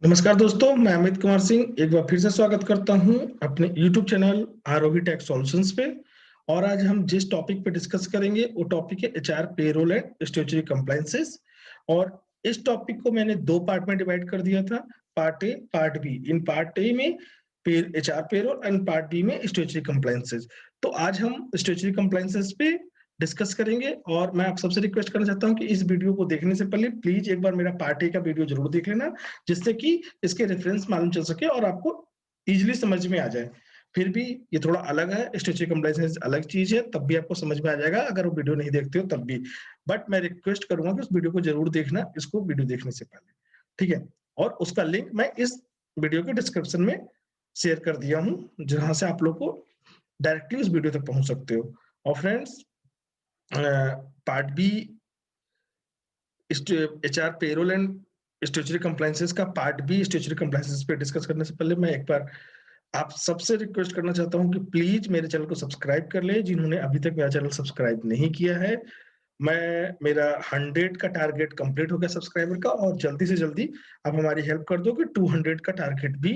नमस्कार दोस्तों, मैं अमित कुमार सिंह एक बार फिर से स्वागत करता हूं अपने YouTube चैनल आरोही टैक्स सॉल्यूशंस पे। और आज हम जिस टॉपिक पे डिस्कस करेंगे वो टॉपिक है HR payroll and statutory compliances. और इस टॉपिक को मैंने दो पार्ट में डिवाइड कर दिया था, part A part B. In part A में HR payroll and part B में स्टैट्यूटरी कंप्लायंसेस। तो आज हम स्टैट्यूटरी कंप्लायंसेस पे डिस्कस करेंगे और मैं आप सबसे रिक्वेस्ट करना चाहता हूं कि इस वीडियो को देखने से पहले प्लीज एक बार मेरा पार्ट ए का वीडियो जरूर देख लेना, जिससे कि इसके रेफरेंस मालूम चल सके और आपको इजीली समझ में आ जाए। फिर भी ये थोड़ा अलग है, स्टैट्यूटरी कंप्लायंस अलग चीज है, तब भी आपको समझ में आ जाएगा अगर वो वीडियो नहीं देखते हो तब भी। बट मैं रिक्वेस्ट करूंगा कि उस वीडियो को जरूर देखना, इसको वीडियो देखने से पहले, ठीक है। और उसका लिंक मैं इस वीडियो के डिस्क्रिप्शन में शेयर कर दिया हूं, जहां से आप लोग को डायरेक्टली उस वीडियो तक पहुंच सकते हो। और friends, part B HR payroll and statutory compliances का पार्ट बी स्टैट्यूटरी कंप्लायंसेस पे डिस्कस करने से पहले मैं एक बार आप सबसे रिक्वेस्ट करना चाहता हूं कि प्लीज मेरे चैनल को सब्सक्राइब कर ले, जिन्होंने अभी तक मेरा चैनल सब्सक्राइब नहीं किया है। मेरा 100 का टारगेट कंप्लीट हो गया सब्सक्राइबर का, और जल्दी से जल्दी आप हमारी हेल्प कर दो कि 200 का टारगेट भी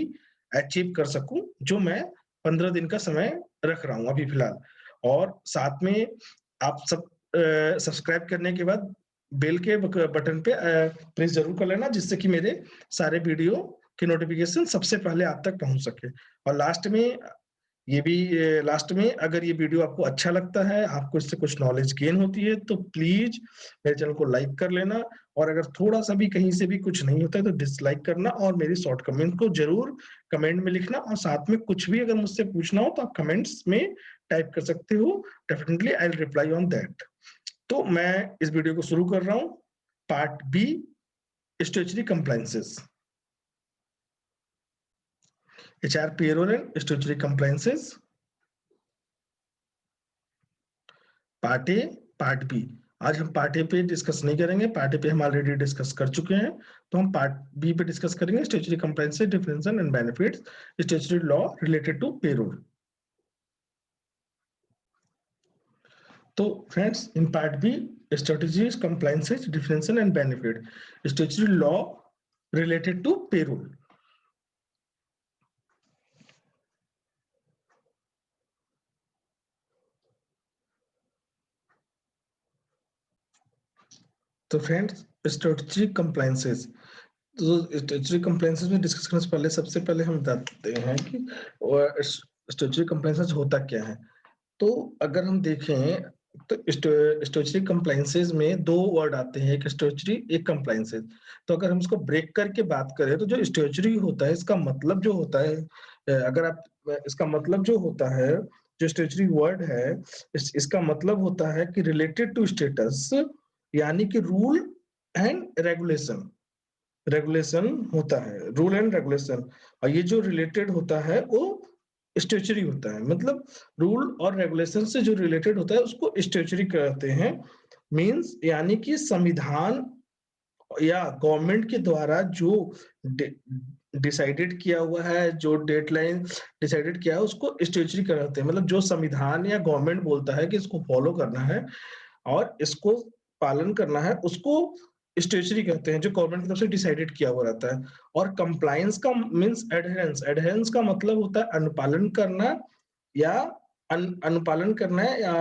अचीव कर सकूं, जो मैं 15 दिन का समय रख रहा हूं अभी फिलहाल। और साथ में आप सब सब्सक्राइब करने के बाद बेल के बटन पे प्रेस जरूर कर लेना, जिससे कि मेरे सारे वीडियो की नोटिफिकेशन सबसे पहले आप तक पहुंच सके। और लास्ट में अगर ये वीडियो आपको अच्छा लगता है, आपको इससे कुछ नॉलेज गेन होती है, तो प्लीज मेरे चैनल को लाइक कर लेना। और अगर थोड़ा सा भी कहीं से भी कुछ नहीं होता है तो डिसलाइक करना, और मेरी शॉर्ट कमेंट को जरूर कमेंट में लिखना। और साथ में कुछ भी अगर मुझसे पूछना हो तो आप कमेंट्स में टाइप कर सकते हो, definitely I will reply on that. तो मैं इस वीडियो को शुरू कर रहा हूं, part B statutory compliances, HR payroll and statutory compliances, part A part B. आज हम पार्ट ए पे डिस्कस नहीं करेंगे, पार्ट ए पे हम ऑलरेडी डिस्कस कर चुके हैं। तो हम पार्ट बी पे डिस्कस करेंगे, statutory compliances, differential and benefits, statutory law related to payroll. तो friends, in part B strategies, compliances, differential and benefit, statutory law related to payroll. तो फ्रेंड्स, स्ट्रेटजी कंप्लायंसेस, तो स्टैट्यूटरी कंप्लायंसेस में discuss करने से पहले सबसे पहले हम बताते हैं कि स्टैट्यूटरी कंप्लायंसेस होता क्या है। तो अगर हम देखें तो स्टैट्यूटरी कंप्लायंसेस में दो वर्ड आते हैं, एक स्टैट्यूटरी एक कंप्लायंसेस। तो अगर हम इसको ब्रेक करके बात करें तो जो स्टैट्यूटरी होता है, इसका मतलब जो होता है, अगर आप इसका मतलब जो होता है, जो स्टैट्यूटरी वर्ड है, इसका मतलब होता है कि रिलेटेड टू स्टेटस, यानी कि रूल एंड रेगुलेशन। रेगुलेशन होता है, रूल एंड रेगुलेशन। और ये जो रिलेटेड होता है वो स्टैट्यूटरी होता है। मतलब रूल और रेगुलेशन से जो रिलेटेड होता है उसको स्टैट्यूटरी कहते हैं। मींस यानी कि संविधान या गवर्नमेंट के द्वारा जो डिसाइडेड किया हुआ है, जो डेडलाइन डिसाइडेड किया है, उसको स्टैट्यूटरी कहते हैं। मतलब जो संविधान या गवर्नमेंट बोलता है कि इसको फॉलो करना है और इसको पालन करना है, उसको स्टैट्यूटरी कहते हैं, जो गवर्नमेंट की तरफ से डिसाइडेड किया हुआ रहता है। और कंप्लायंस का मींस एडहेरेंस। एडहेरेंस का मतलब होता है अनुपालन करना, या अनुपालन करना है, या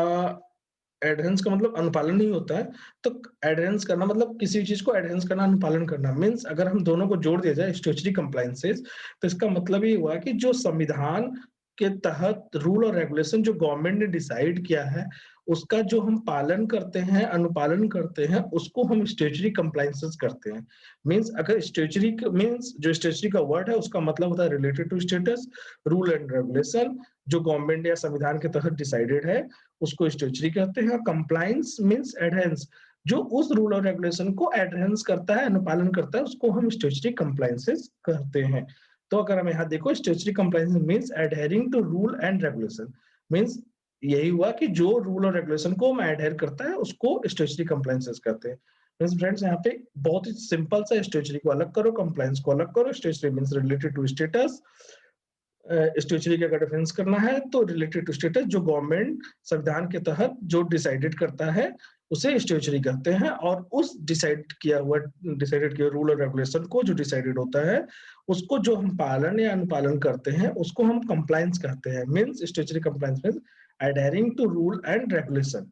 एडहेरेंस का मतलब अनुपालन नहीं होता है। तो एडहेरेंस करना मतलब किसी चीज को एडहेरेंस करना, अनुपालन करना। मींस अगर हम दोनों को जोड़ दिया जाए, स्टैट्यूटरी कंप्लायंसेस, तो इसका मतलब ये हुआ कि जो संविधान के तहत रूल और रेगुलेशन जो गवर्नमेंट ने डिसाइड किया है, उसका जो हम पालन करते हैं, अनुपालन करते हैं, उसको हम स्टैट्यूटरी कंप्लायंसेस करते हैं। मींस अगर स्टैट्यूटरी मींस जो स्टैट्यूटरी का वर्ड है उसका मतलब होता है related to status, rule and regulation, जो गवर्नमेंट या संविधान के तहत डिसाइडेड है, उसको स्टैट्यूटरी कहते हैं। कंप्लायंस मींस एडहेरेंस, जो उस रूल और रेगुलेशन को एडहेरेंस करता है, अनुपालन करता है, उसको हम स्टैट्यूटरी कंप्लायंसेस कहते हैं। तो अगर हम यहाँ देखो, statutory compliance means adhering to rule and regulation. Means यही हुआ कि जो रूल और रेगुलेशन को एडहेर करता है उसको स्टैट्यूटरी कंप्लायंसेस कहते हैं। मींस फ्रेंड्स, यहाँ पे बहुत ही सिंपल सा, स्टैट्यूटरी को अलग करो, कंप्लायंस को अलग करो। Statutory means related to status, statutory का अगर डिफरेंस करना है तो रिलेटेड टू स्टेटस, जो गवर्नमेंट संविधान के तहत जो डिसाइडेड करता है, उसे स्टैट्यूटरी कहते हैं और उस डिसाइडेड किया रूल और रेगुलेशन को जो डिसाइडेड होता है, उसको जो हम पालन या अनुपालन करते हैं, उसको हम कंप्लायंस कहते हैं। Means statutory compliance means adhering to rule and regulation.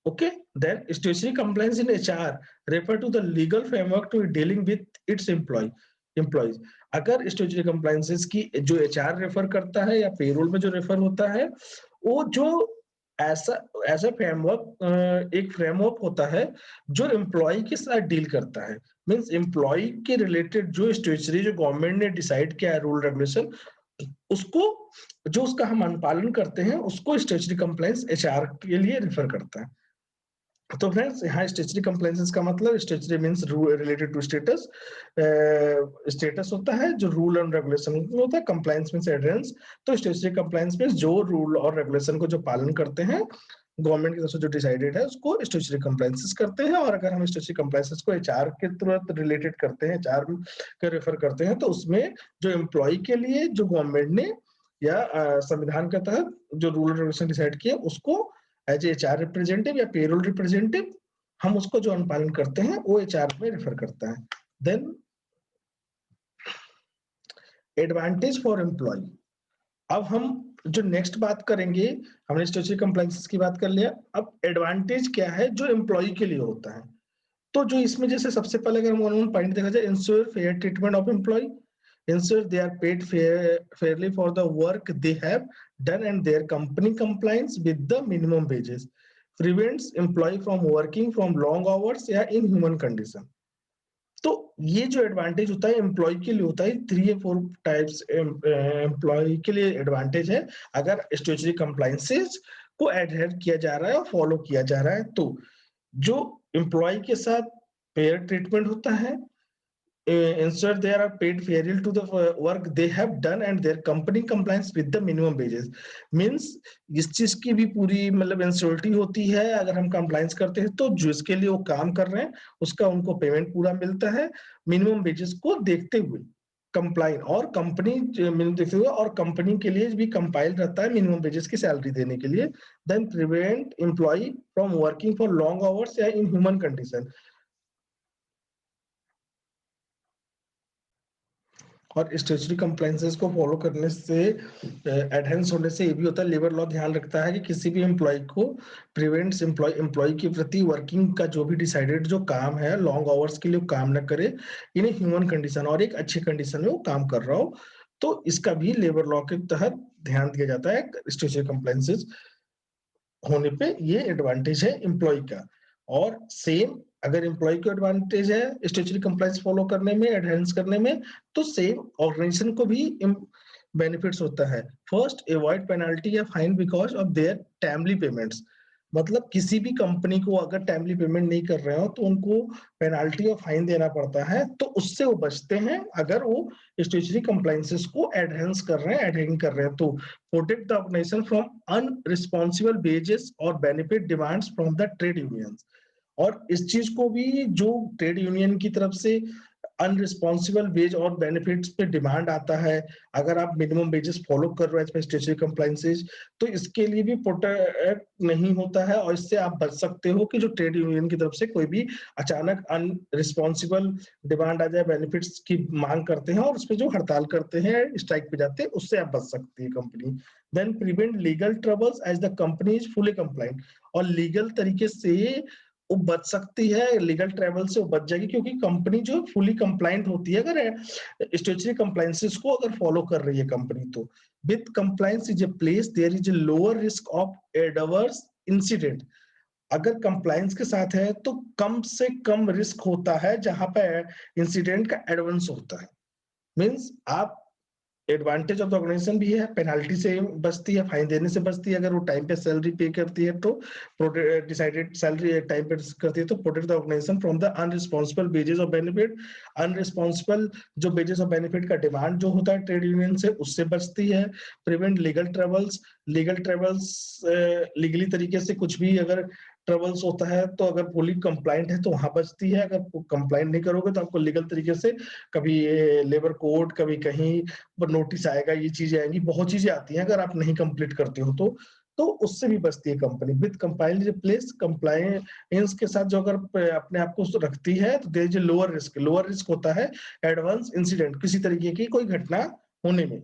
Okay, then statutory compliance in HR refer to the legal framework to dealing with its employees. अगर स्टैट्यूटरी कंप्लायंसेस की जो एचआर रेफर करता है या पेरोल में जो रेफर होता है, वो जो ऐसा ऐसा फ्रेमवर्क एक फ्रेमवर्क होता है जो एम्प्लॉय के साथ डील करता है। मीन्स एम्प्लॉय के रिलेटेड जो स्टैट्यूटरी जो गवर्नमेंट ने डिसाइड किया है रूल रेगुलेशन, उसको जो उसका हम अनुपालन करते हैं, उसको स्टैट्यूटरी कंप्लायंस एचआर के लिए रेफर करता है। तो फ्रेंड्स यहाँ स्टैट्यूटरी कंप्लायंसेस का मतलब statutory means related to status, status होता है जो रूल एंड रेगुलेशन में होता है, कंप्लायंस मींस एडहेरेंस। तो स्टैट्यूटरी कंप्लायंस में जो रूल और रेगुलेशन को जो पालन करते हैं गवर्नमेंट की तरफ से जो डिसाइडेड है उसको स्टैट्यूटरी कंप्लायंसेस करते हैं। और अगर हम स्टैट्यूटरी कंप्लायंसेस को एचआर के तुरंत रिलेटेड करते हैं, एचआर के रेफर करते हैं, तो उसमें जो एम्प्लॉय के लिए जो गवर्नमेंट ने या संविधान के तहत जो रूल रेगुलेशन डिसाइड किए उसको एज एचआर रिप्रेजेंटेटिव या पेरोल रिप्रेजेंटेटिव हम उसको जो अनुपालन करते हैं वो एचआर में रेफर करता है। Then advantage for employ. अब हम जो नेक्स्ट बात करेंगे, हमने स्टैट्यूटरी कंप्लायंसेस की बात कर लिया, अब एडवांटेज क्या है जो एम्प्लॉय के लिए होता है। तो जो इसमें जैसे सबसे पहले अगर हम वन पॉइंट देखा जाए, ensure fair treatment of employ, ensure they are paid fairly for the work they have done and their company compliance with the minimum wages, prevents employee from working from long hours या inhuman condition। तो ये जो advantage होता है employ के लिए होता है, 3 या 4 टाइप्स एम्प्लॉय के लिए एडवांटेज है अगर स्टैट्यूटरी कंप्लायंसेस को एडहेयर किया जा रहा है और फॉलो किया जा रहा है। तो जो एम्प्लॉय के साथ फेयर ट्रीटमेंट होता है, ensure they are paid fairly to the work they have done and their company compliance with the minimum wages। Means इस चीज की भी पूरी मतलब इंश्योरिटी होती है, अगर हम कंप्लायंस करते हैं तो जो इसके लिए वो काम कर रहे हैं उसका उनको पेमेंट पूरा मिलता है मिनिमम वेजेस को देखते हुए, कंप्लाइन और कंपनी मिनिमम देखते हुए, और कंपनी के लिए भी कंपाइल रहता है मिनिमम वेजेस की सैलरी देने के लिए। Then prevent employ from working for long hours या इन ह्यूमन कंडीशन। और स्टैट्यूटरी कंप्लायंसेस को फॉलो करने से एडहेरेंस होने से ये भी होता है, लेबर लॉ ध्यान रखता है कि किसी भी एम्प्लॉय को प्रिवेंट्स एम्प्लॉय के प्रति वर्किंग का जो भी डिसाइडेड जो काम है लॉन्ग आवर्स के लिए काम ना करे इन ह्यूमन कंडीशन, और एक अच्छी कंडीशन में वो काम कर रहा हो, तो इसका भी लेबर लॉ के तहत ध्यान दिया जाता है स्टैट्यूटरी कंप्लायंसेस होने पे। ये एडवांटेज है एम्प्लॉय का। और सेम अगर एम्प्लॉय को एडवांटेज है स्टैट्यूटरी कंप्लायंस फॉलो करने में, एडहेरेंस करने में, तो सेम ऑर्गेनाइजेशन को भी बेनिफिट्स होता है। फर्स्ट, अवॉइड पेनल्टी या fine because of their timely payments. मतलब किसी भी कंपनी को अगर टाइमली पेमेंट नहीं कर रहे हो तो उनको पेनाल्टी और फाइन देना पड़ता है, तो उससे वो बचते हैं अगर वो स्टैट्यूटरी कंप्लायंसेस को एडहेरेंस कर रहे हैं, एडहेरिंग कर रहे हैं। तो protect the organization from unresponsible wages or benefit demands from the trade unions। और इस चीज को भी जो ट्रेड यूनियन की तरफ से अनरिस्पॉन्सिबल वेज और बेनिफिट्स पे डिमांड आता है, अगर आप मिनिमम वेजेस फॉलो कर रहे हो स्टैट्यूटरी कंप्लायंसेस, तो इसके लिए भी प्रोटेक्ट नहीं होता है, और इससे आप बच सकते हो कि जो ट्रेड यूनियन की तरफ से कोई भी अचानक अनरिस्पॉन्सिबल डिमांड आ जाए, बेनिफिट्स की मांग करते हैं और उस पर जो हड़ताल करते हैं, स्ट्राइक पे जाते हैं, उससे आप बच सकती है company. Then prevent legal troubles as the company is fully compliant. और लीगल तरीके से वो बच सकती है, लीगल ट्रैवल से वो बच जाएगी, क्योंकि कंपनी जो फुली कंप्लाइंट होती है अगर स्टैट्यूटरी कंप्लायंसेस को अगर फॉलो कर रही है कंपनी, तो with compliance is a place there is a lower risk of adverse incident. अगर कंप्लायंस के साथ है तो कम से कम रिस्क होता है जहां पे इंसिडेंट का एडवांस होता है। मींस आप एडवांटेज ऑफ द ऑर्गेनाइजेशन भी है, पेनाल्टी से बचती है, फाइन देने से बचती है, अगर वो टाइम पे सैलरी पे करती है तो डिसाइडेड सैलरी टाइम पे करती है, तो protect the organisation from the unresponsible wages of benefit. Unresponsible जो वेजेस ऑफ बेनिफिट का डिमांड जो होता है ट्रेड यूनियन से, उससे बचती है। Prevent legal troubles, legal troubles legally तरीके से कुछ भी अगर ट्रबल्स होता है तो अगर फुली कंप्लाइंट है तो वहां बचती है, अगर कंप्लाइंट नहीं करोगे तो आपको लीगल तरीके से कभी लेबर कोर्ट, कभी कहीं पर नोटिस आएगा, ये चीजें आएंगी, बहुत चीजें आती हैं अगर आप नहीं कंप्लीट करते हो तो। तो उससे भी बचती है company. With compile replace compliance के साथ जो अगर अपने आप को रखती है तो there is lower risk. Lower risk होता है एडवांस इंसिडेंट, किसी तरीके की कोई घटना होने में।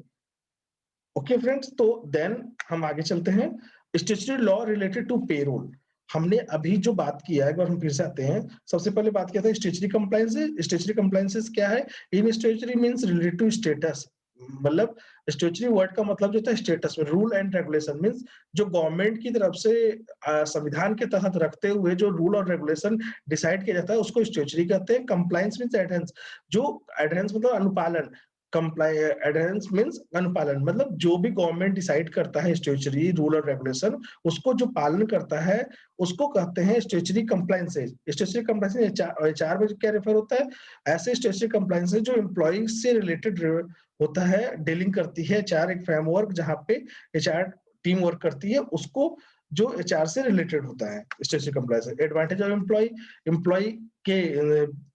ओके फ्रेंड्स, तो देन हम आगे चलते हैं। Statutory law related to payroll. हमने अभी जो बात किया है, एक बार हम फिर से आते हैं। सबसे पहले बात किया था स्टैट्यूटरी कंप्लायंसेस। स्टैट्यूटरी कंप्लायंसेस क्या है? In statutory means related to status, मतलब स्टैट्यूटरी वर्ड का मतलब जो होता है स्टेटस में। रूल एंड रेगुलेशन मींस जो गवर्नमेंट की तरफ से संविधान के तहत रखते हुए जो रूल और रेगुलेशन डिसाइड किया जाता है उसको स्टैट्यूटरी कहते हैं। कंप्लायंस मींस एडहेरेंस, जो एडहेरेंस मतलब अनुपालन। कंप्लाई एडहेरेंस मींस अनुपालन, मतलब जो भी गवर्नमेंट डिसाइड करता है स्टैट्यूटरी रूल और रेगुलेशन, उसको जो पालन करता है उसको कहते हैं statutory compliances. Statutory compliances HR में क्या रेफर होता है? ऐसे स्टैट्यूटरी कंप्लायंसेस जो एम्प्लॉय से रिलेटेड होता है, डीलिंग करती है एचआर। एक फ्रेमवर्क जहां पे एचआर टीम वर्क करती है, उसको जो एचआर से रिलेटेड होता है statutory compliance. Advantage of employ, employ के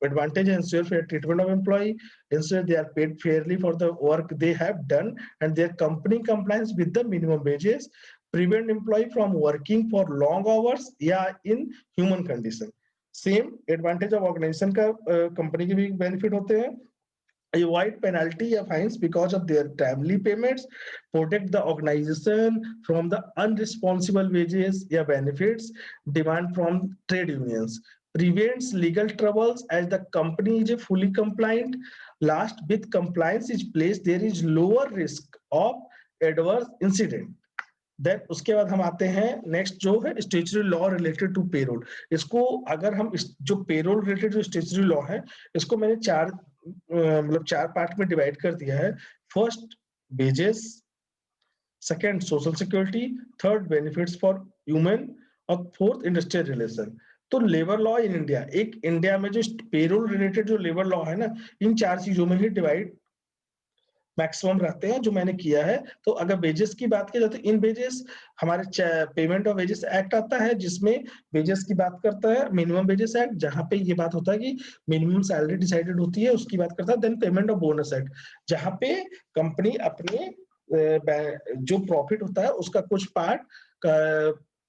एडवांटेज है ensure fair treatment of employ, ensure they are paid fairly for the work they have done and their company compliance with the minimum wages, prevent employee from working for long hours या in human condition। Same advantage of organisation का company के भी benefit होते हैं। avoid penalty or fines because of their timely payments, protect the organization from the unresponsible wages or benefits demand from trade unions, prevents legal troubles as the company is fully compliant. Last, with compliance is placed, there is lower risk of adverse incident। Then उसके बाद हम आते हैं next जो है statutory law related to payroll. इसको अगर हम जो पेरोल रिलेटेड जो स्टैट्यूटरी लॉ है, इसको मैंने मतलब 4 पार्ट में डिवाइड कर दिया है। First wages, second social security, third benefits for human और फोर्थ इंडस्ट्रियल रिलेशन। तो लेबर लॉ इन इंडिया, एक इंडिया में जो पेरोल रिलेटेड जो लेबर लॉ है ना, इन 4 चीजों में ही डिवाइड मैक्सिमम रहते हैं जो मैंने किया है। तो अगर वेजेस की बात की जाए तो इन वेजेस हमारे पेमेंट ऑफ वेजेस एक्ट आता है, जिसमें वेजेस की बात करता है। मिनिमम वेजेस एक्ट, जहां पे ये बात होता है कि मिनिमम सैलरी डिसाइडेड होती है, उसकी बात करता है। Then payment of bonus act, जहां पे कंपनी अपने जो प्रॉफिट होता है उसका कुछ पार्ट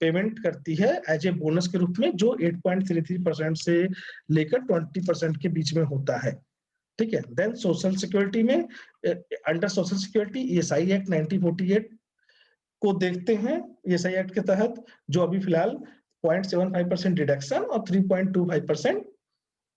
पेमेंट करती है एज ए बोनस के रूप में, जो 8.33% से लेकर 20% के बीच में होता है। ठीक है। देन सोशल सिक्योरिटी में under social security ESI act 1948 को देखते हैं। ईएसआई एक्ट के तहत जो अभी फिलहाल 0.75% डिडक्शन और 3.25%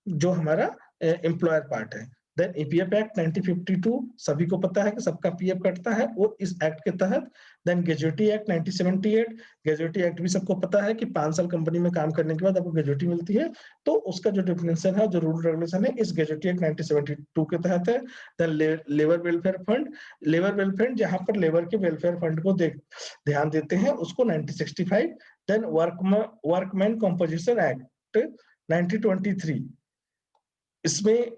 जो हमारा एम्प्लॉयर पार्ट है। देन ईपीएफ एक्ट 1952 सभी को पता है कि सबका पीएफ कटता है, वो इस एक्ट के तहत। Then gratuity act 1978, gratuity act भी सबको पता है कि 5 साल कंपनी में काम करने के बाद आपको ग्रेजुएटी मिलती है, तो उसका जो डेफिनेशन है, जो रूल रेगुलेशन है, इस ग्रेजुएटी एक्ट 1972 के तहत है। Then labour welfare fund, labour welfare जहां पर लेबर के वेलफेयर फंड को ध्यान देते हैं, उसको 1965। देन वर्कमैन कॉम्पोजिशन एक्ट 1923, इसमें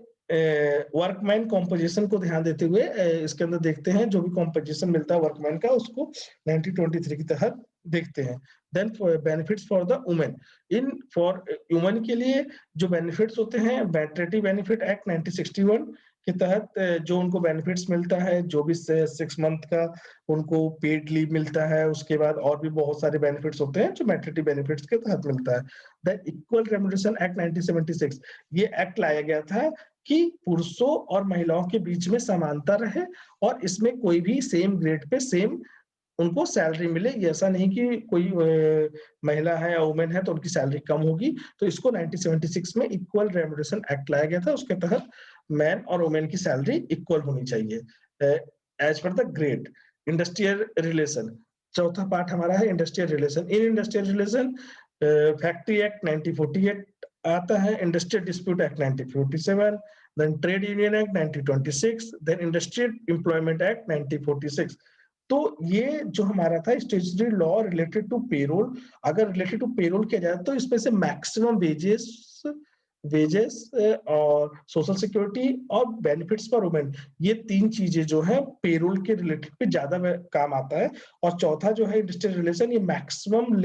वर्कमैन कॉम्पोजिशन को ध्यान देते हुए इसके अंदर देखते हैं जो भी कॉम्पोजिशन मिलता है वर्कमैन का, उसको 1923 के तहत देखते हैं। Then benefits for the women, इन फॉर वुमेन के लिए जो बेनिफिट्स होते हैं, मैटरनिटी बेनिफिट एक्ट 1961 के तहत जो उनको बेनिफिट्स मिलता है, जो भी 6 मंथ का उनको पेड लीव मिलता है, उसके बाद और भी बहुत सारे बेनिफिट्स होते हैं जो मैटरनिटी बेनिफिट्स के तहत मिलता है। देन इक्वल रेम्युनरेशन एक्ट 1976, ये एक्ट लाया गया था कि पुरुषों और महिलाओं के बीच में समानता रहे और इसमें कोई भी सेम ग्रेड पे सेम उनको सैलरी मिले। ये ऐसा नहीं कि कोई महिला है या वुमेन है तो उनकी सैलरी कम होगी। तो इसको 1976 में इक्वल रेम्युनरेशन एक्ट लाया गया था, उसके तहत मैन और वुमेन की सैलरी इक्वल होनी चाहिए as per the grade. Industrial relation, चौथा पार्ट हमारा है industrial relation. In industrial relation factory act 1948 आता है, industrial dispute act 1947, then trade union act 1926, then industrial employment act 1946। तो ये जो हमारा था statutory law related to payroll. अगर रिलेटेड टू पेरोल किया जाए तो इसमें से मैक्सिमम वेजेस और सोशल सिक्योरिटी और बेनिफिट्स फॉर वुमेन, ये 3 चीजें जो है पेरोल के रिलेटेड पे ज्यादा काम आता है। और चौथा जो है इंडस्ट्रियल रिलेशन, ये मैक्सिमम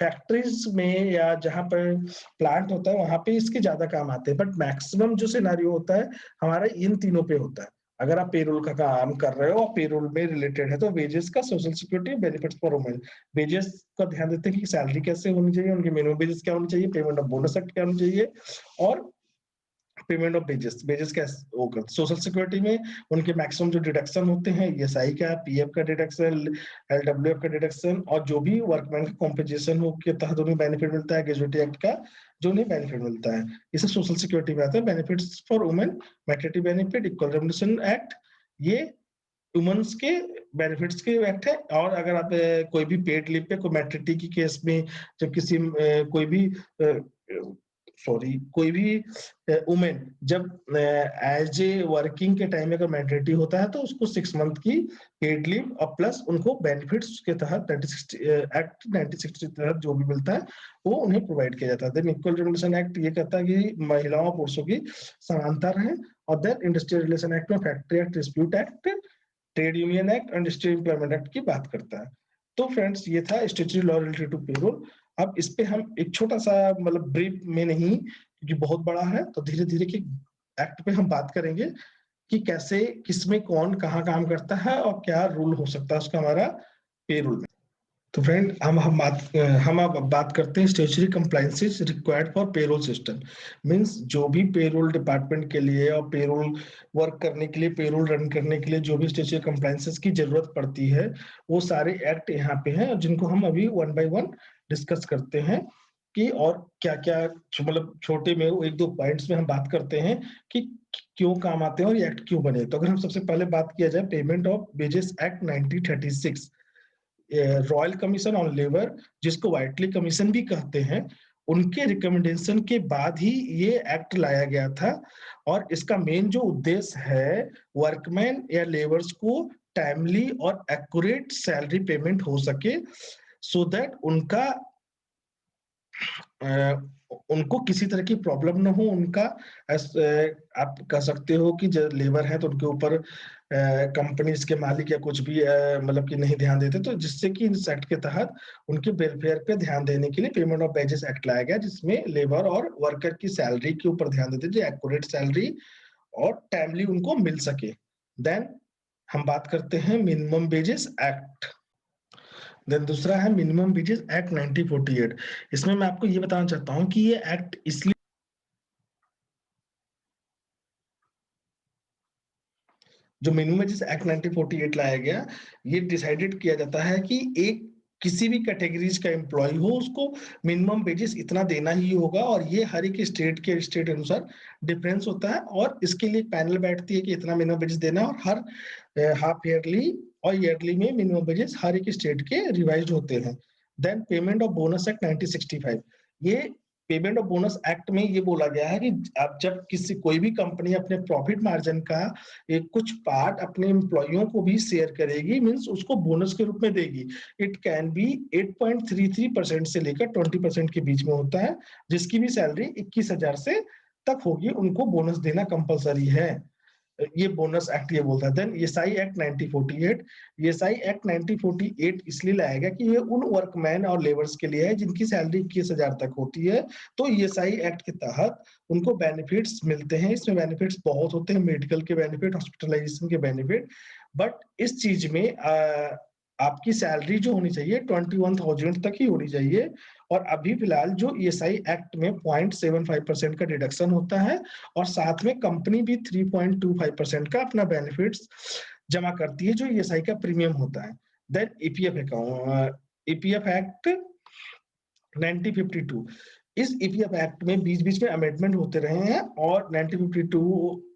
फैक्ट्रीज में या जहां पर प्लांट होता है वहां पे इसके ज्यादा काम आते हैं, बट मैक्सिमम जो सिनेरियो होता है हमारा इन तीनों पे होता है। अगर आप पेरोल का काम कर रहे हो और पेरोल में रिलेटेड है तो वेजेस का social security benefits for women, wages का ध्यान देते हैं कि सैलरी कैसे होनी चाहिए, उनकी मिनिमम वेजेस क्या होनी चाहिए, पेमेंट ऑफ बोनस एक्ट क्या होनी चाहिए, और पेमेंट ऑफ वेजेस, वेजेस कैसे होगा सोशल सिक्योरिटी में, उनके मैक्सिमम जो डिडक्शन होते हैं, ईएसआई का, पीएफ का डिडक्शन, एलडब्ल्यूएफ का डिडक्शन, और जो भी वर्कमैन का कॉम्पेंसेशन हो के तहत उन्हें बेनिफिट मिलता है, ग्रेजुएटी एक्ट का जो उन्हें बेनिफिट मिलता है, ये सब सोशल सिक्योरिटी में आता है। Benefits for women, maternity benefit, equal remuneration act, ये वुमेन्स के बेनिफिट्स के एक्ट है। और अगर आप कोई भी पेड लीव पे कोई मैटरनिटी की केस में जब किसी कोई भी सॉरी कोई भी वुमेन जब एज ए वर्किंग के टाइम में अगर मैटरनिटी होता है तो उसको 6 मंथ की पेड लीव और प्लस उनको बेनिफिट्स के तहत एक्ट 1960 के तहत जो भी मिलता है वो उन्हें प्रोवाइड किया जाता है। देन इक्वल रेम्युनरेशन एक्ट ये कहता है कि महिलाओं और पुरुषों की समानता रहे। और देन इंडस्ट्रियल रिलेशन एक्ट में factory act, dispute act, trade union act, industrial employment act की बात करता है। तो फ्रेंड्स ये था statutory law related to payroll. अब इस पे हम एक छोटा सा मतलब ब्रीफ में नहीं क्योंकि बहुत बड़ा है तो धीरे धीरे के एक्ट पे हम बात करेंगे कि कैसे किसमें कौन कहाँ काम करता है और क्या रूल हो सकता है उसका हमारा पेरोल में। तो फ्रेंड हम अब बात करते हैं statutory compliances required for payroll system. Means जो भी पेरोल डिपार्टमेंट के लिए और पेरोल वर्क करने के लिए, पेरोल रन करने के लिए जो भी स्टैट्यूटरी कंप्लायंसेस की जरूरत पड़ती है वो सारे एक्ट यहाँ पे हैं जिनको हम अभी वन बाय वन डिस्कस करते हैं कि और क्या क्या मतलब छोटे में एक दो पॉइंट्स में हम बात करते हैं कि क्यों काम आते हैं और ये एक्ट क्यों बने। तो अगर हम सबसे पहले बात किया जाए payment of wages act 1936, royal commission on labour जिसको वाइटली कमीशन भी कहते हैं, उनके रिकमेंडेशन के बाद ही ये एक्ट लाया गया था। और इसका मेन जो उद्देश्य है वर्कमैन या लेबर्स को टाइमली और एक्यूरेट सैलरी पेमेंट हो सके सो दैट उनको किसी तरह की प्रॉब्लम ना हो। उनका आप कह सकते हो कि जो लेबर है तो उनके ऊपर कंपनीज के मालिक या कुछ भी मतलब कि नहीं ध्यान देते, तो जिससे कि इस एक्ट के तहत उनके वेलफेयर पे ध्यान देने के लिए पेमेंट ऑफ वेजेस एक्ट लाया गया जिसमें लेबर और वर्कर की सैलरी के ऊपर ध्यान देते जो एक्यूरेट सैलरी और टाइमली उनको मिल सके। देन हम बात करते हैं मिनिमम वेजेस एक्ट। देन दूसरा है मिनिमम वेजेस एक्ट 1948। इसमें मैं आपको ये बताना चाहता हूँ कि ये एक्ट इसलिए जो मिनिमम वेजेस एक्ट 1948 लाया गया, ये डिसाइडेड किया जाता है कि एक किसी भी कैटेगरीज का एम्प्लॉय हो उसको मिनिमम वेजेस इतना देना ही होगा और ये हर एक स्टेट के स्टेट अनुसार डिफरेंस होता है और इसके लिए पैनल बैठती है कि इतना मिनिमम वेजेस देना और हर हाफ ईयरली और ईयरली में मिनिमम वेजेस हर एक स्टेट के रिवाइज होते हैं। Then payment of bonus act 1965, ये पेमेंट ऑफ बोनस एक्ट में ये बोला गया है कि अब जब किसी कोई भी कंपनी अपने प्रॉफिट मार्जिन का एक कुछ पार्ट अपने एम्प्लॉइयों को भी शेयर करेगी मींस उसको बोनस के रूप में देगी। इट कैन बी 8.33% से लेकर 20% के बीच में होता है जिसकी भी सैलरी 21,000 से तक होगी उनको बोनस देना कंपलसरी है। ये बोनस एक्ट ये बोलता है। Then ESI act 1948, ESI act 1948 इसलिए लाया गया कि ये उन वर्कमैन और लेबर्स के लिए है जिनकी सैलरी 21,000 तक होती है। तो ईएसआई एक्ट के तहत उनको बेनिफिट्स मिलते हैं। इसमें बेनिफिट्स बहुत होते हैं, मेडिकल के बेनिफिट, हॉस्पिटलाइजेशन के बेनिफिट। बट इस चीज में आपकी सैलरी जो होनी चाहिए 21,000 तक ही होनी चाहिए। और अभी फिलहाल जो ईएसआई एक्ट में 0.75% का डिडक्शन होता है और साथ में कंपनी भी 3.25% का अपना बेनिफिट्स जमा करती है जो ईएसआई का प्रीमियम होता है। Then EPF account, EPF act 1952, इस ईपीएफ एक्ट में बीच बीच में अमेंडमेंट होते रहे हैं और 1952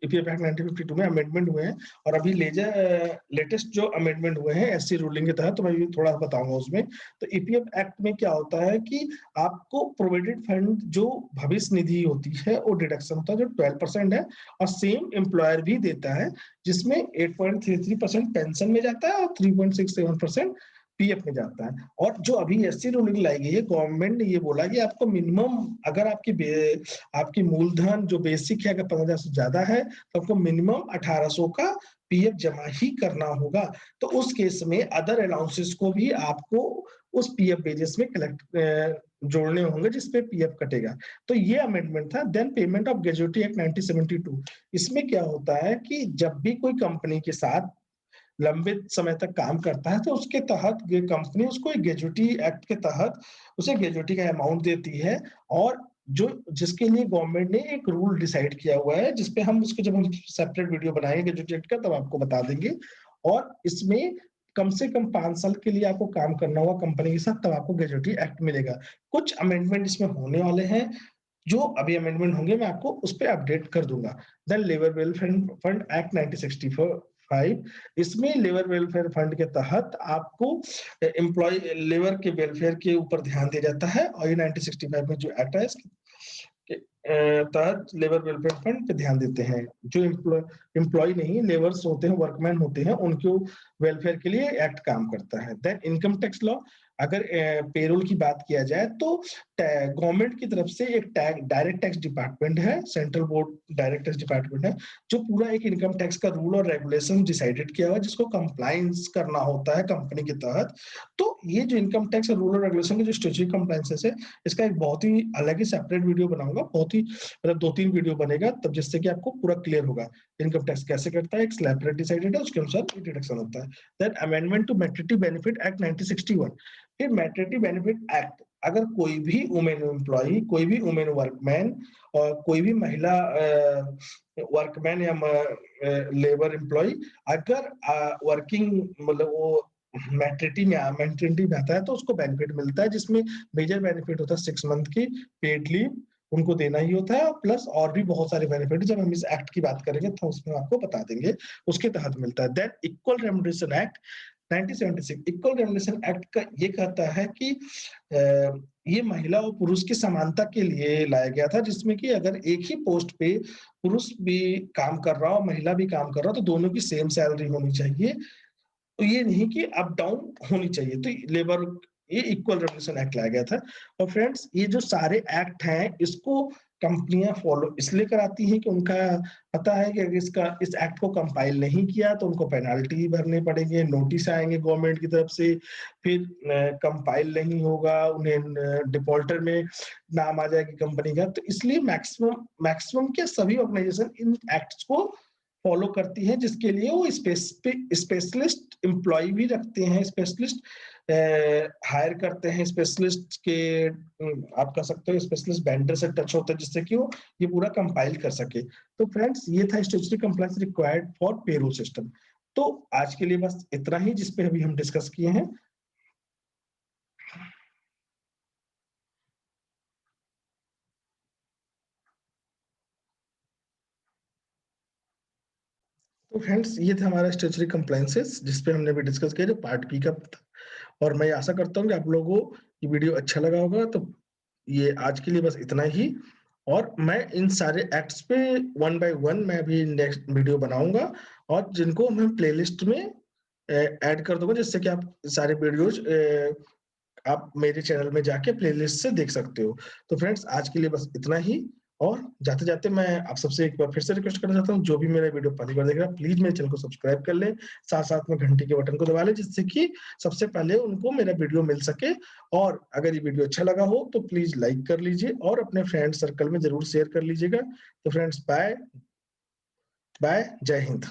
ईपीएफ एक्ट 1952 में अमेंडमेंट हुए हैं और अभी लेटेस्ट जो अमेंडमेंट हुए हैं एससी रूलिंग के तहत तो मैं भी थोड़ा बताऊंगा उसमें। तो ईपीएफ एक्ट में क्या होता है कि आपको प्रोविडेंट फंड जो भविष्य निधि होती है वो डिडक्शन होता है जो 12% है और सेम एम्प्लॉयर भी देता है जिसमें 8.33% पेंशन में जाता है और 3.67% पीएफ में जाता है। और जो अभी एससी रूलिंग लाई गई है, गवर्नमेंट ने ये बोला कि आपको मिनिमम, अगर आपकी मूलधन जो बेसिक है अगर 15,000 से ज्यादा है तो आपको मिनिमम 1800 का पीएफ जमा ही करना होगा। तो उस केस में अदर अलाउंसेस को भी आपको उस पीएफ बेसिस में जोड़ने होंगे जिसपे पीएफ कटेगा। तो ये अमेंडमेंट था। Then payment of gratuity act 1972, इसमें क्या होता है कि जब भी कोई कंपनी के साथ लंबित समय तक काम करता है तो उसके तहत ये कंपनी उसको एक ग्रेजुएटी एक्ट के तहत उसे ग्रेजुएटी का अमाउंट देती है, और जो जिसके लिए गवर्नमेंट ने एक रूल डिसाइड किया हुआ है, जिसपे हम उसको जब हम सेपरेट वीडियो बनाएंगे ग्रेजुएटी एक्ट का तब आपको बता देंगे। और इसमें कम से कम 5 साल के लिए आपको काम करना होगा कंपनी के साथ, तब आपको ग्रेजुएटी एक्ट मिलेगा। कुछ अमेंडमेंट इसमें होने वाले हैं, जो अभी अमेंडमेंट होंगे मैं आपको उस पे अपडेट कर दूंगा। Then labour welfare fund act 1965, इसमें लेबर वेलफेयर फंड के तहत आपको एम्प्लॉय लेबर के वेलफेयर के ऊपर ध्यान दिया जाता है, और ये 1965 में जो एक्ट है इसके तहत लेबर वेलफेयर फंड पे ध्यान देते हैं। जो एम्प्लॉय नहीं, लेबर्स होते हैं, वर्कमैन होते हैं, उनके वेलफेयर के लिए एक्ट काम करता है। देन इनकम टैक्स लॉ, अगर पेरोल की बात किया जाए तो गवर्नमेंट की तरफ से एक डायरेक्ट टैक्स डिपार्टमेंट है, central board direct tax department है, जो पूरा एक इनकम टैक्स का रूल और रेगुलेशन डिसाइडेड किया हुआ है, जिसको कंप्लायंस करना होता है कंपनी के तहत। तो ये जो इनकम टैक्स रूल और रेगुलेशन के जो स्टैट्यूटरी कंप्लायंसेस है, इसका एक बहुत ही अलग ही सेपरेट वीडियो बनाऊंगा, बहुत ही मतलब 2-3 वीडियो बनेगा तब, जिससे कि आपको पूरा क्लियर होगा इनकम टैक्स कैसे करता है, एक स्लैब रेट डिसाइडेड है, उसके अनुसार डिडक्शन होता है। Then amendment to maternity benefit act 1961, फिर मैटरनिटी बेनिफिट एक्ट, अगर कोई भी वुमेन एम्प्लॉय, कोई भी वुमेन वर्कमैन और कोई भी महिला वर्कमैन या लेबर एम्प्लॉय अगर वर्किंग मतलब वो मैटरनिटी में आता है तो उसको बेनिफिट मिलता है, जिसमें मेजर बेनिफिट होता है 6 मंथ की पेड लीव उनको देना ही होता है, प्लस और भी बहुत सारे बेनिफिट जब हम इस एक्ट की बात करेंगे तो उसमें आपको बता देंगे, उसके तहत मिलता है। Than equal remuneration act 1976, equal remuneration act का ये कहता है कि ये महिला और पुरुष की समानता के लिए लाया गया था, जिसमें कि अगर एक ही पोस्ट पे पुरुष भी काम कर रहा हो, महिला भी काम कर रहा हो, तो दोनों की सेम सैलरी होनी चाहिए। तो ये नहीं कि अप डाउन होनी चाहिए। तो लेबर ये इक्वल रेमुनरेशन एक्ट लाया गया था। और फ्रेंड्स, ये जो सारे एक्ट हैं इसको कंपनियां फॉलो इसलिए कराती हैं कि उनका पता है कि अगर इस एक्ट को कंपाइल नहीं किया तो उनको पेनाल्टी भरने पड़ेंगे, नोटिस आएंगे गवर्नमेंट की तरफ से, फिर कंपाइल नहीं होगा, उन्हें डिफॉल्टर में नाम आ जाएगी कंपनी का। तो इसलिए मैक्सिमम मैक्सिमम क्या सभी ऑर्गेनाइजेशन इन एक्ट्स को फॉलो करती है, जिसके लिए वो स्पेशलिस्ट एम्प्लॉय भी रखते हैं, स्पेशलिस्ट हायर करते हैं, स्पेशलिस्ट के आप कह सकते हो स्पेशलिस्ट वेंडर से टच होता है, जिससे कि वो ये पूरा कंपाइल कर सके। तो फ्रेंड्स, ये था statutory compliance required for payroll system. तो आज के लिए बस इतना ही जिस पे अभी हम डिस्कस किए हैं। तो फ्रेंड्स, ये था हमारा स्टैट्यूटरी कंप्लायंसेस जिसपे हमने अभी डिस्कस किया, जो पार्ट बी का था। और मैं आशा करता हूँ कि आप लोगों को ये वीडियो अच्छा लगा होगा। तो ये आज के लिए बस इतना ही, और मैं इन सारे एक्ट्स पे वन बाय वन मैं अभी नेक्स्ट वीडियो बनाऊंगा, और जिनको मैं प्लेलिस्ट में ऐड कर दूंगा, जिससे कि आप सारे वीडियोज आप मेरे चैनल में जाके प्लेलिस्ट से देख सकते हो। तो फ्रेंड्स, आज के लिए बस इतना ही, और जाते-जाते मैं आप सबसे एक बार फिर से रिक्वेस्ट करना चाहता हूँ, जो भी मेरा वीडियो पहली बार देख रहा है, प्लीज़ मेरे चैनल को सब्सक्राइब कर लें, साथ-साथ में घंटी के बटन को दबा लें, जिससे कि सबसे पहले उनको मेरा वीडियो मिल सके। और अगर ये वीडियो अच्छा लगा हो, तो प्लीज़ लाइक कर लीजिए और अपने फ्रेंड सर्कल में ज़रूर शेयर कर लीजिएगा। तो फ्रेंड्स, बाय, बाय, जय हिंद।